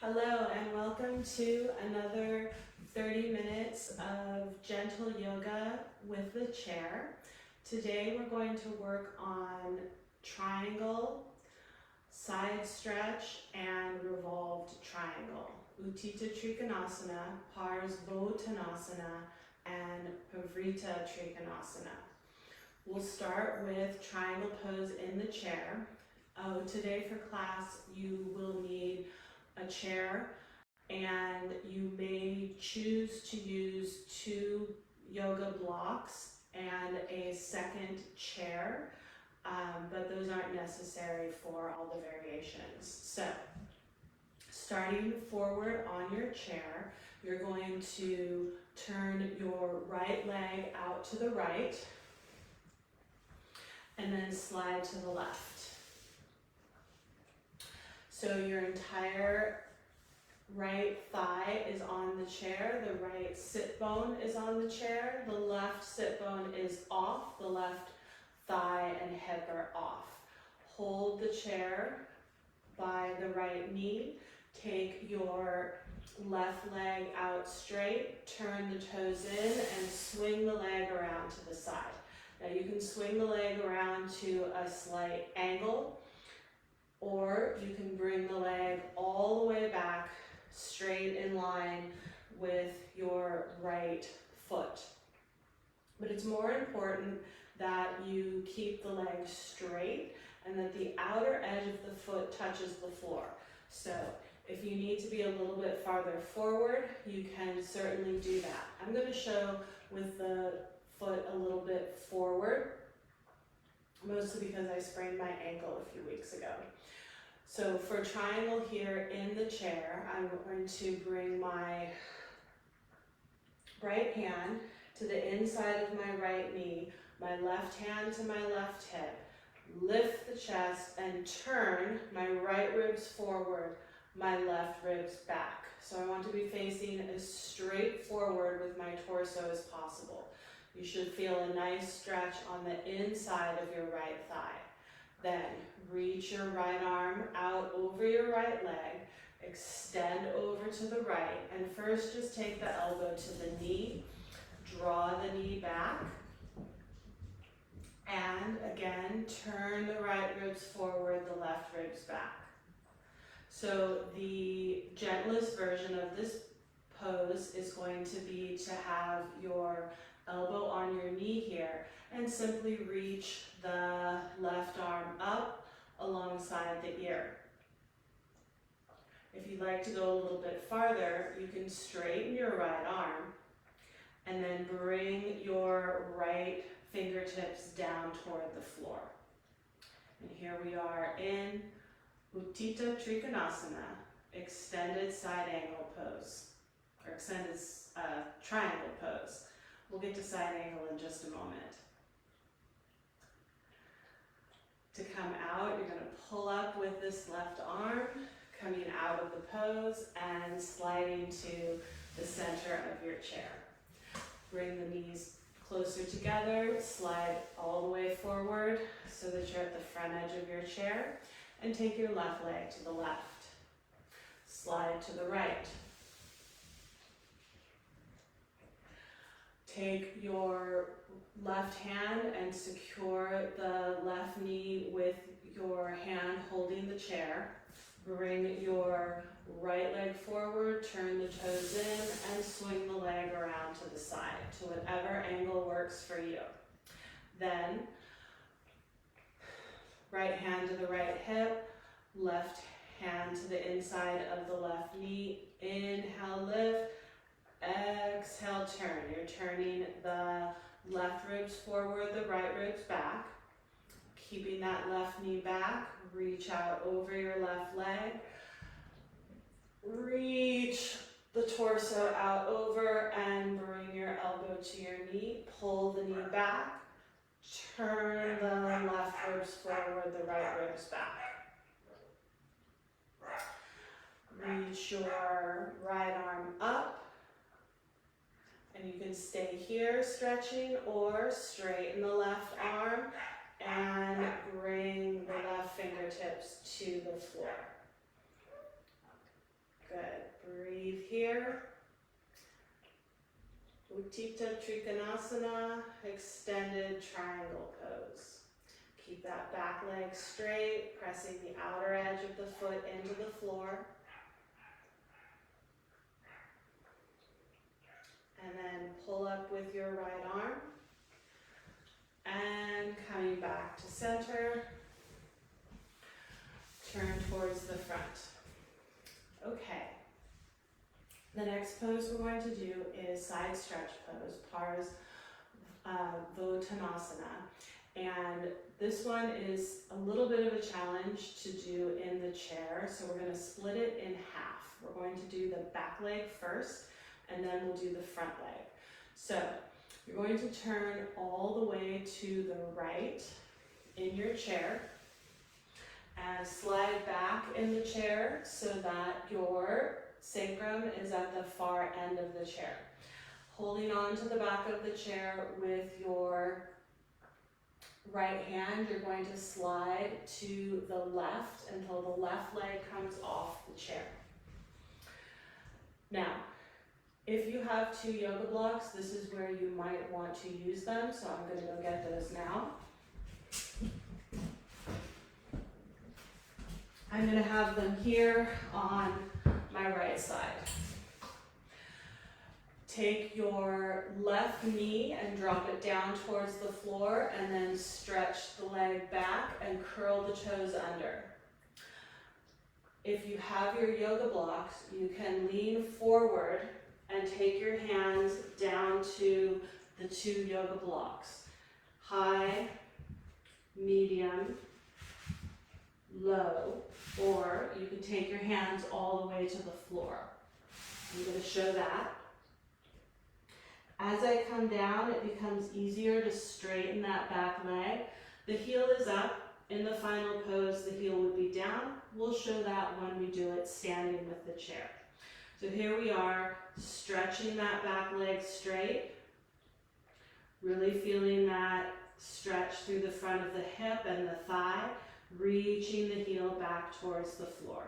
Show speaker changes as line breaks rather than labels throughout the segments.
Hello and welcome to another 30 minutes of gentle yoga with the chair. Today we're going to work on triangle, side stretch, and revolved triangle. Utthita Trikonasana, Parsvottanasana, and Parivrtta Trikonasana. We'll start with triangle pose in the chair. Today for class you will need a chair, and you may choose to use 2 yoga blocks and a second chair, but those aren't necessary for all the variations. So, starting forward on your chair, you're going to turn your right leg out to the right and then slide to the left. So your entire right thigh is on the chair, the right sit bone is on the chair, the left sit bone is off, the left thigh and hip are off. Hold the chair by the right knee, take your left leg out straight, turn the toes in and swing the leg around to the side. Now you can swing the leg around to a slight angle, or you can bring the leg all the way back straight in line with your right foot. But it's more important that you keep the leg straight and that the outer edge of the foot touches the floor. So if you need to be a little bit farther forward, you can certainly do that. I'm going to show with the foot a little bit forward, mostly because I sprained my ankle a few weeks ago. So for triangle here in the chair, I'm going to bring my right hand to the inside of my right knee, my left hand to my left hip, lift the chest and turn my right ribs forward, my left ribs back. So I want to be facing as straight forward with my torso as possible. You should feel a nice stretch on the inside of your right thigh. Then reach your right arm out over your right leg, extend over to the right, and first just take the elbow to the knee, draw the knee back, and again turn the right ribs forward, the left ribs back. So the gentlest version of this pose is going to be to have your elbow on your knee here and simply reach the left arm up alongside the ear. If you'd like to go a little bit farther, you can straighten your right arm and then bring your right fingertips down toward the floor. And here we are in Utthita Trikonasana, extended side angle pose, or extended triangle pose. We'll get to side angle in just a moment. To come out, you're going to pull up with this left arm, coming out of the pose and sliding to the center of your chair. Bring the knees closer together, slide all the way forward so that you're at the front edge of your chair, and take your left leg to the left. Slide to the right. Take your left hand and secure the left knee with your hand holding the chair. Bring your right leg forward, turn the toes in, and swing the leg around to the side, to whatever angle works for you. Then, right hand to the right hip, left hand to the inside of the left knee. Inhale, lift. Exhale, turn. You're turning the left ribs forward, the right ribs back. Keeping that left knee back, reach out over your left leg. Reach the torso out over and bring your elbow to your knee. Pull the knee back. Turn the left ribs forward, the right ribs back. Reach your right arm up. And you can stay here stretching or straighten the left arm and bring the left fingertips to the floor. Good. here. Utthita Trikonasana, extended triangle pose. Keep that back leg straight, pressing the outer edge of the foot into the floor. And then pull up with your right arm. And coming back to center. Turn towards the front. Okay. The next pose we're going to do is side stretch pose, Parsvottanasana. And this one is a little bit of a challenge to do in the chair, so we're going to split it in half. We're going to do the back leg first, and then we'll do the front leg. So you're going to turn all the way to the right in your chair, and slide back in the chair so that your sacrum is at the far end of the chair. Holding on to the back of the chair with your right hand, you're going to slide to the left until the left leg comes off the chair. Now, if you have 2 yoga blocks, this is where you might want to use them, so I'm going to go get those now. I'm going to have them here on my right side. Take your left knee and drop it down towards the floor, and then stretch the leg back and curl the toes under. If you have your yoga blocks, you can lean forward and take your hands down to the 2 yoga blocks. High, medium, low, or you can take your hands all the way to the floor. I'm going to show that. As I come down, it becomes easier to straighten that back leg. The heel is up. In the final pose, the heel would be down. We'll show that when we do it standing with the chair. So here we are, stretching that back leg straight. Really feeling that stretch through the front of the hip and the thigh. Reaching the heel back towards the floor.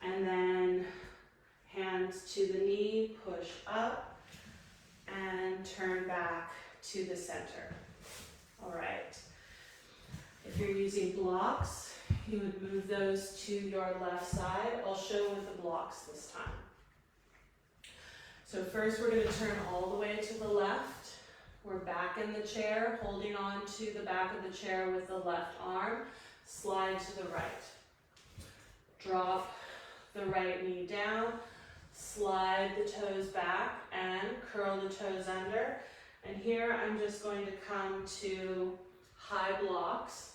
And then hands to the knee, push up, and turn back to the center. All right. If you're using blocks, you would move those to your left side. I'll show with the blocks this time. So first we're going to turn all the way to the left. We're back in the chair, holding on to the back of the chair with the left arm. Slide to the right. Drop the right knee down. Slide the toes back and curl the toes under. And here I'm just going to come to high blocks.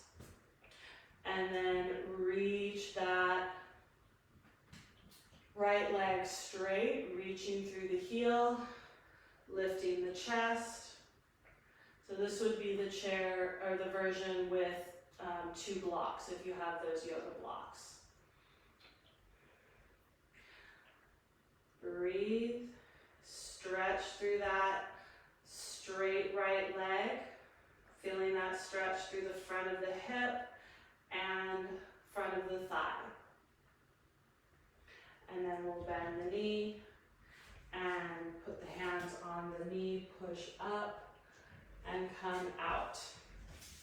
And then reach that right leg straight, reaching through the heel, lifting the chest. So this would be the chair or the version with 2 blocks if you have those yoga blocks. Breathe, stretch through that straight right leg, feeling that stretch through the front of the hip and front of the thigh. And then we'll bend the knee and put the hands on the knee, push up, and come out.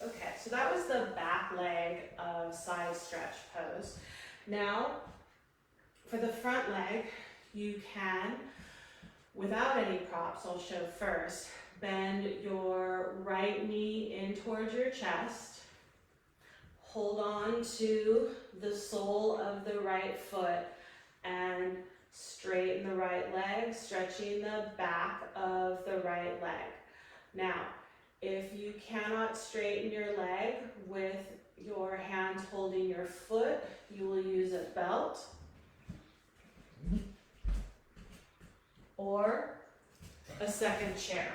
Okay, so that was the back leg of side stretch pose. Now, for the front leg, you can, without any props, I'll show first, bend your right knee in towards your chest. Hold on to the sole of the right foot and straighten the right leg, stretching the back of the right leg. Now, if you cannot straighten your leg with your hands holding your foot, you will use a belt or a second chair.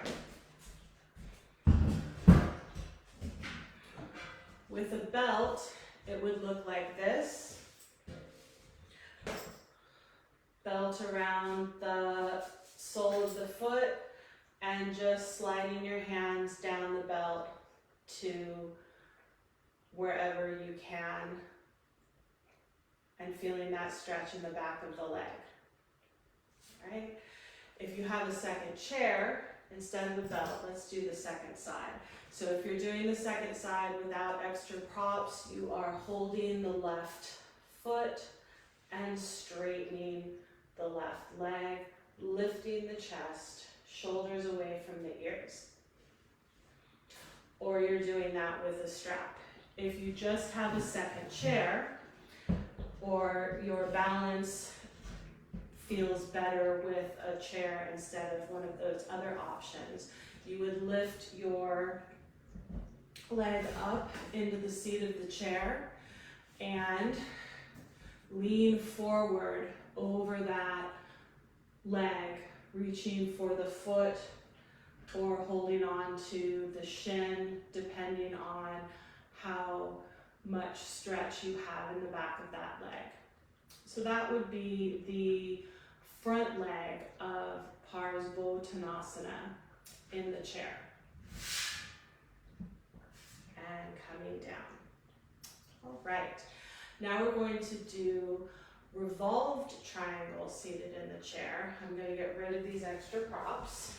With a belt, it would look like this. Belt around the sole of the foot and just sliding your hands down the belt to wherever you can and feeling that stretch in the back of the leg. right? If you have a second chair, instead of the belt, let's do the second side. So if you're doing the second side without extra props, you are holding the left foot and straightening the left leg, lifting the chest, shoulders away from the ears. Or you're doing that with a strap. If you just have a second chair, or your balance feels better with a chair instead of one of those other options, you would lift your leg up into the seat of the chair and lean forward over that leg, reaching for the foot or holding on to the shin, depending on how much stretch you have in the back of that leg. So that would be the front leg of Parsvottanasana in the chair. And coming down. All right, now we're going to do revolved triangle seated in the chair. I'm going to get rid of these extra props.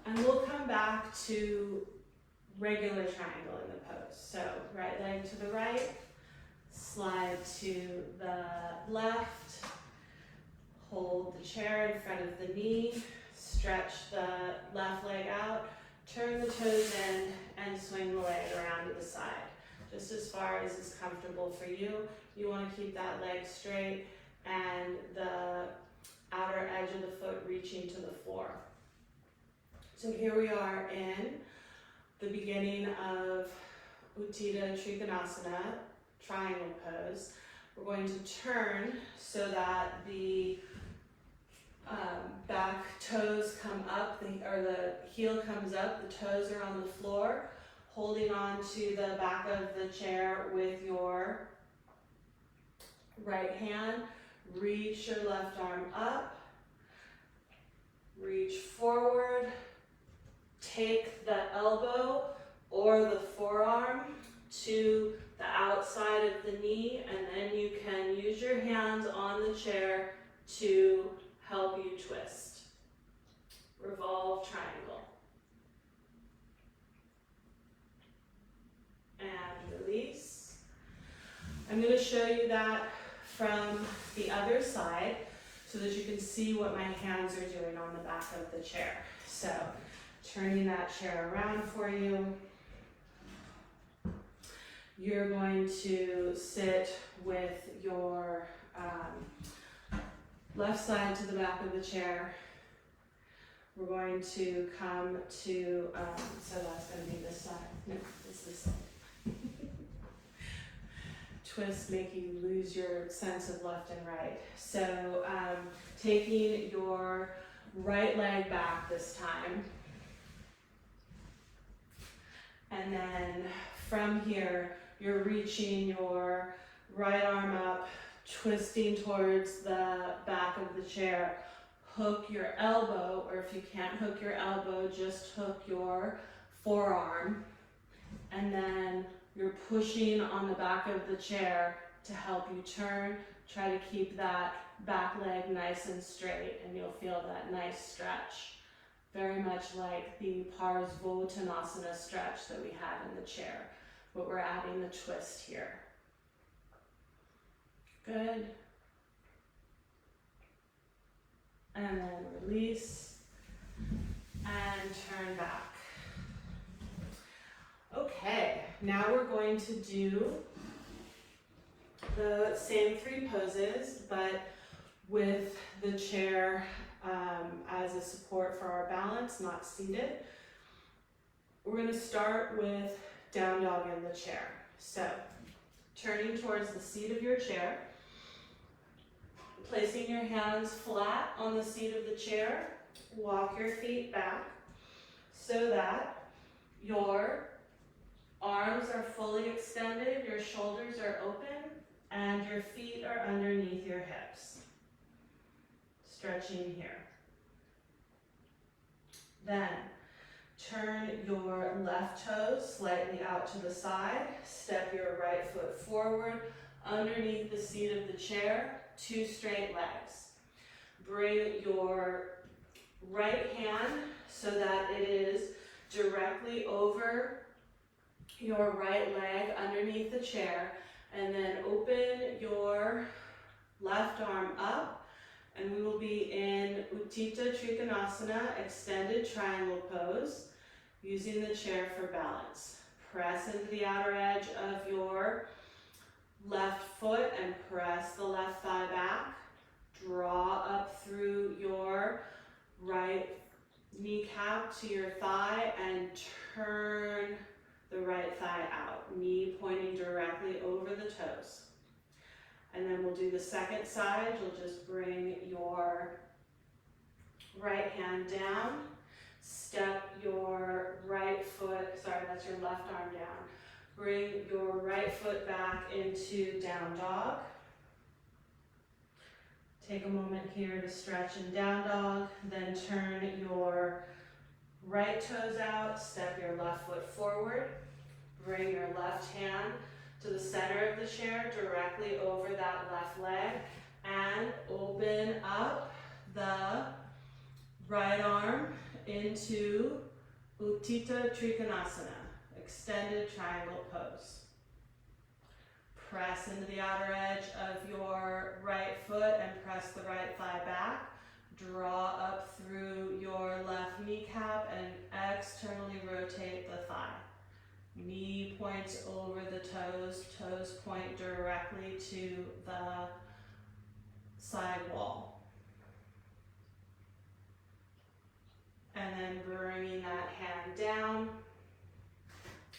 And we'll come back to regular triangle in the pose. So right leg to the right, slide to the left, hold the chair in front of the knee, stretch the left leg out, turn the toes in, and swing the leg around to the side. Just as far as is comfortable for you. You want to keep that leg straight and the outer edge of the foot reaching to the floor. So here we are in the beginning of Utthita Trikonasana, triangle pose. We're going to turn so that the back toes come up, or the heel comes up, the toes are on the floor, holding on to the back of the chair with your right hand. Reach your left arm up, reach forward, take the elbow or the forearm to the outside of the knee, and then you can use your hands on the chair to help you twist. Revolve triangle. And release. I'm going to show you that from the other side so that you can see what my hands are doing on the back of the chair. So, turning that chair around for you. You're going to sit with your left side to the back of the chair. We're going to come to, so that's going to be this side. No, it's this side. Twist, make you lose your sense of left and right. So taking your right leg back this time. And then from here, you're reaching your right arm up, twisting towards the back of the chair. Hook your elbow, or if you can't hook your elbow, just hook your forearm. And then you're pushing on the back of the chair to help you turn. Try to keep that back leg nice and straight, and you'll feel that nice stretch. Very much like the Parsvottanasana stretch that we had in the chair, but we're adding the twist here. Good. And then release and turn back. Okay, now we're going to do the same three poses, but with the chair as a support for our balance, not seated. We're going to start with down dog in the chair. So, turning towards the seat of your chair, placing your hands flat on the seat of the chair, walk your feet back so that your arms are fully extended, your shoulders are open, and your feet are underneath your hips. Stretching here. Then, Turn your left toes slightly out to the side. Step your right foot forward underneath the seat of the chair. 2 straight legs. Bring your right hand so that it is directly over your right leg underneath the chair, and then open your left arm up, and we will be in Utthita Trikonasana, extended triangle pose, using the chair for balance. Press into the outer edge of your left foot and press the left thigh back. Draw up through your right kneecap to your thigh and turn the right thigh out, knee pointing directly over the toes. And then we'll do the second side. You'll just bring your right hand down, step your right foot, sorry, that's your left arm down. Bring your right foot back into down dog. Take a moment here to stretch in down dog, then turn your right toes out, step your left foot forward, bring your left hand to the center of the chair, directly over that left leg, and open up the right arm into Utthita Trikonasana, extended triangle pose. Press into the outer edge of your right foot and press the right thigh back. Draw up through your left kneecap and externally rotate the thigh. Knee points over the toes, toes point directly to the side wall. And then bringing that hand down,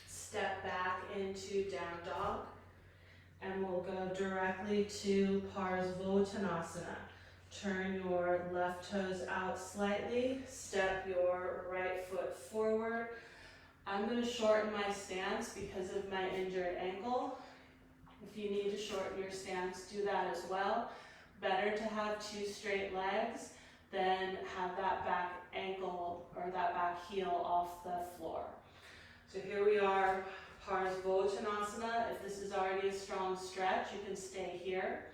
step back into down dog, and we'll go directly to Parsvottanasana. Turn your left toes out slightly, step your right foot forward. I'm going to shorten my stance because of my injured ankle. If you need to shorten your stance, do that as well. Better to have 2 straight legs than have that back ankle or that back heel off the floor. So here we are, Parsvottanasana. If this is already a strong stretch, you can stay here.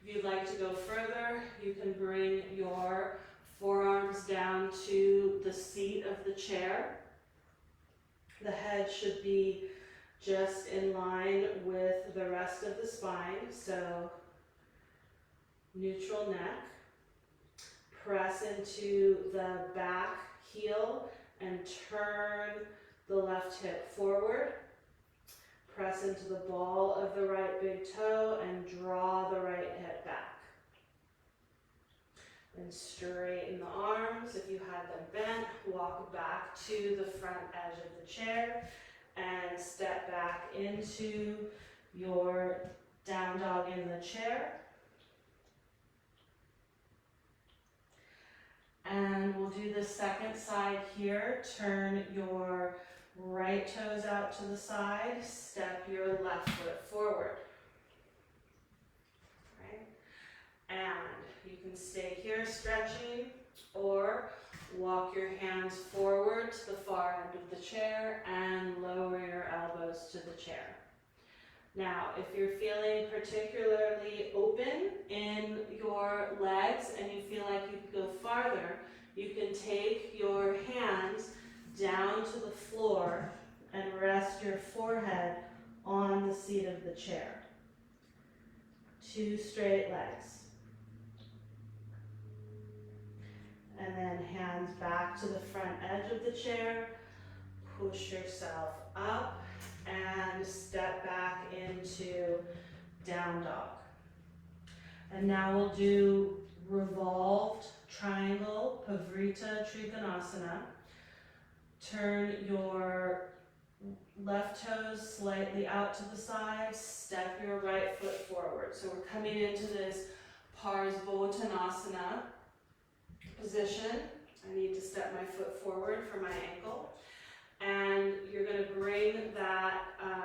If you'd like to go further, you can bring your forearms down to the seat of the chair. The head should be just in line with the rest of the spine, so neutral neck. Press into the back heel and turn the left hip forward. Press into the ball of the right big toe and draw the right hip back. Then straighten the arms. If you had them bent, walk back to the front edge of the chair and step back into your down dog in the chair. And we'll do the second side here. Turn your right toes out to the side, step your left foot forward. Right? And you can stay here stretching, or walk your hands forward to the far end of the chair and lower your elbows to the chair. Now, if you're feeling particularly open in your legs and you feel like you could go farther, you can take your hands down to the floor and rest your forehead on the seat of the chair. 2 straight legs. And then hands back to the front edge of the chair. Push yourself up and step back into down dog. And now we'll do Revolved Triangle, Parivrtta Trikonasana. Turn your left toes slightly out to the side, step your right foot forward. So we're coming into this Parsvottanasana position. I need to step my foot forward for my ankle. And you're going to bring that,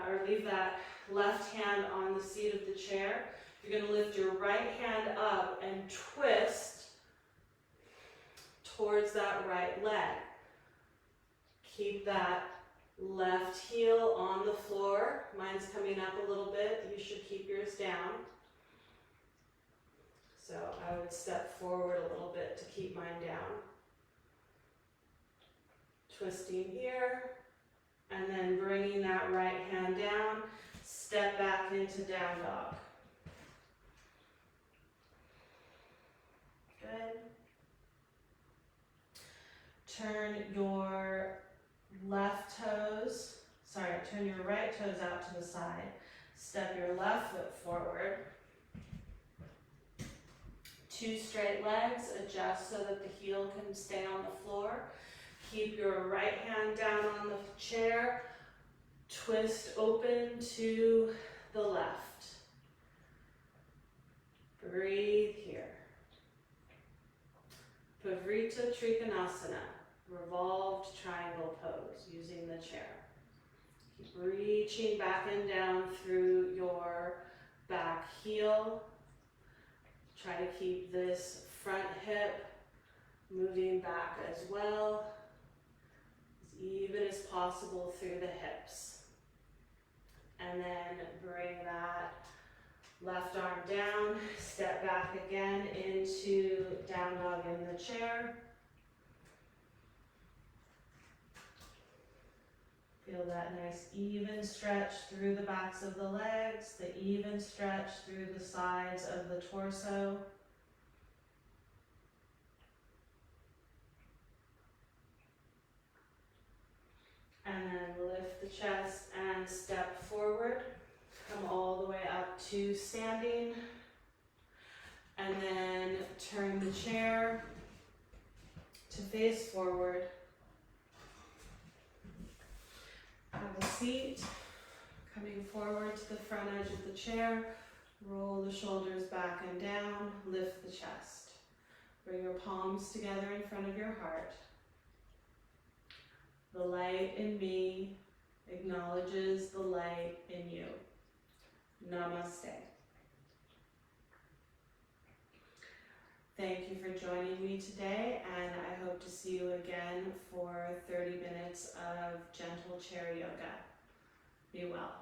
or leave that left hand on the seat of the chair. You're going to lift your right hand up and twist towards that right leg. Keep that left heel on the floor. Mine's coming up a little bit. You should keep yours down. So I would step forward a little bit to keep mine down. Twisting here, and then bringing that right hand down. Step back into down dog. Good. Turn your turn your right toes out to the side. Step your left foot forward. 2 straight legs, adjust so that the heel can stay on the floor. Keep your right hand down on the chair. Twist open to the left. Breathe here. Parivrtta Trikonasana, revolved triangle pose using the chair. Keep reaching back and down through your back heel. Try to keep this front hip moving back as well, as even as possible through the hips. And then bring that left arm down, step back again into down dog in the chair. Feel that nice even stretch through the backs of the legs, the even stretch through the sides of the torso. And then lift the chest and step forward. Come all the way up to standing. And then turn the chair to face forward. Have a seat, coming forward to the front edge of the chair. Roll the shoulders back and down, lift the chest. Bring your palms together in front of your heart. The light in me acknowledges the light in you. Namaste. Thank you for joining me today, and I hope to see you again for 30 minutes of gentle chair yoga. Be well.